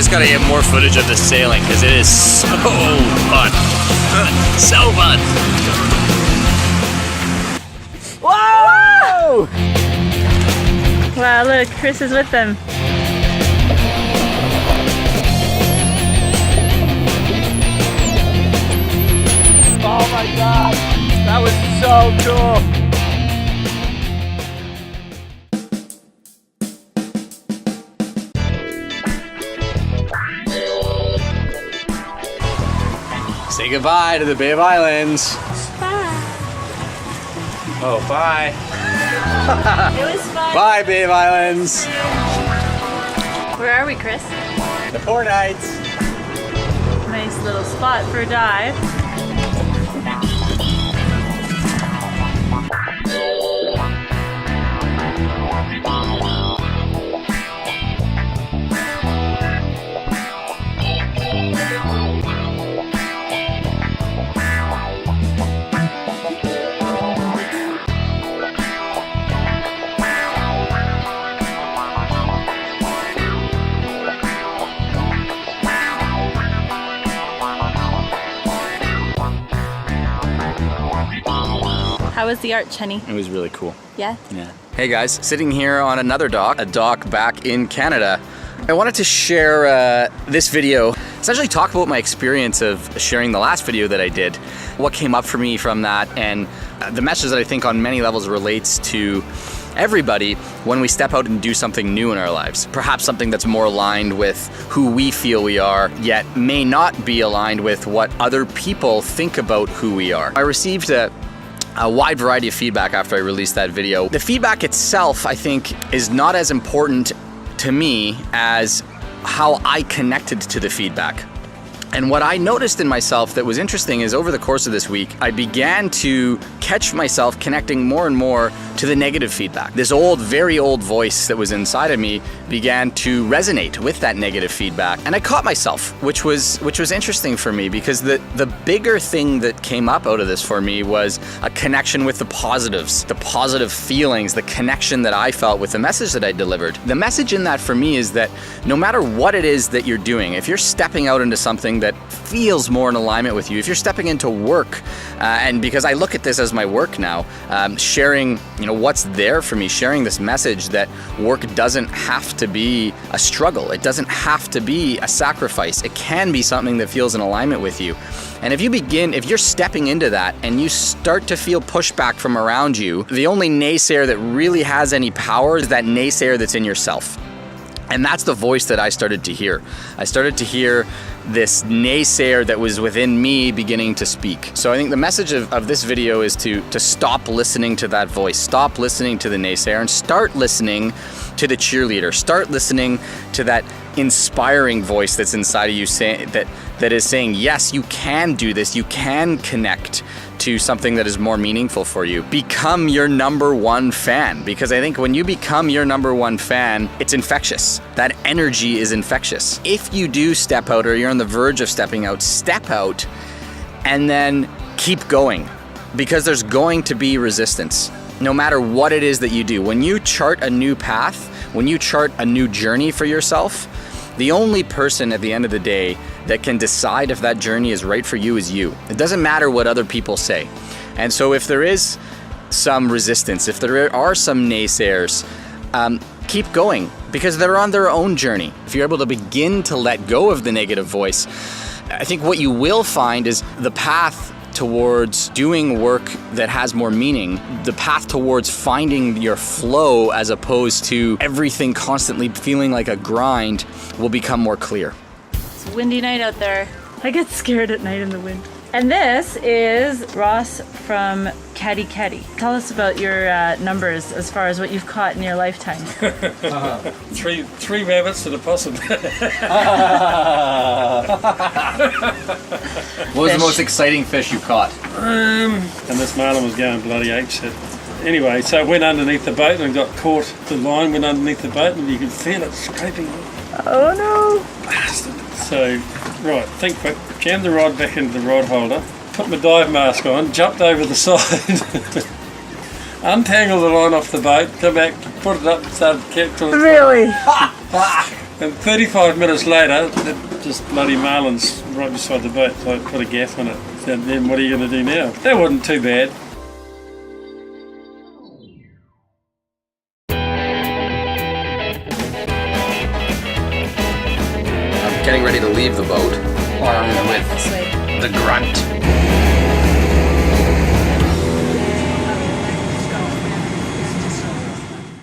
just gotta get more footage of the sailing because it is so fun. So fun. Whoa! Wow, look, Chris is with them. Oh my god, that was so cool. Say goodbye to the Bay of Islands. Bye. Oh, bye. It was fun. Bye, Bay of Islands. Where are we, Chris? The Four Nights. Nice little spot for a dive. How was the arch, honey? It was really cool. Yeah? Yeah. Hey guys, sitting here on another dock, a dock back in Canada. I wanted to share this video, essentially talk about my experience of sharing the last video that I did, what came up for me from that, and the message that I think on many levels relates to everybody when we step out and do something new in our lives. Perhaps something that's more aligned with who we feel we are, yet may not be aligned with what other people think about who we are. I received a wide variety of feedback after I released that video. The feedback itself, I think, is not as important to me as how I connected to the feedback. And what I noticed in myself that was interesting is over the course of this week, I began to catch myself connecting more and more to the negative feedback. This old, very old voice that was inside of me began to resonate with that negative feedback. And I caught myself, which was interesting for me because the bigger thing that came up out of this for me was a connection with the positives, the positive feelings, the connection that I felt with the message that I delivered. The message in that for me is that no matter what it is that you're doing, if you're stepping out into something that feels more in alignment with you, if you're stepping into work, and because I look at this as my work now, sharing, what's there for me, sharing this message that work doesn't have to be a struggle. It doesn't have to be a sacrifice. It can be something that feels in alignment with you. And if you're stepping into that and you start to feel pushback from around you, the only naysayer that really has any power is that naysayer that's in yourself. And that's the voice that I started to hear. I started to hear this naysayer that was within me beginning to speak. So I think the message of this video is to stop listening to that voice, stop listening to the naysayer, and start listening to the cheerleader. Start listening to that inspiring voice that's inside of you that is saying, yes, you can do this, you can connect to something that is more meaningful for you. Become your number one fan, because I think when you become your number one fan, it's infectious. That energy is infectious. If you do step out or you're on the verge of stepping out, step out and then keep going, because there's going to be resistance. No matter what it is that you do, when you chart a new path, when you chart a new journey for yourself, the only person at the end of the day that can decide if that journey is right for you is you. It doesn't matter what other people say. And so if there is some resistance, if there are some naysayers, keep going, because they're on their own journey. If you're able to begin to let go of the negative voice, I think what you will find is the path towards doing work that has more meaning, the path towards finding your flow as opposed to everything constantly feeling like a grind will become more clear. It's a windy night out there. I get scared at night in the wind. And this is Ross from Caddy Caddy. Tell us about your numbers as far as what you've caught in your lifetime. Three rabbits and a possum. What was the most exciting fish you caught? And this marlin was going bloody apeshit. Anyway, so I went underneath the boat and got caught. The line went underneath the boat and you could feel it scraping. Oh no! Bastard. So, right, think quick. Jammed the rod back into the rod holder, put my dive mask on, jumped over the side, untangled the line off the boat, come back, put it up, started capturing. Really? And 35 minutes later, this bloody marlin's right beside the boat, so I put a gaff on it. And then what are you going to do now? That wasn't too bad. I'm getting ready to leave the boat, armed with the grunt.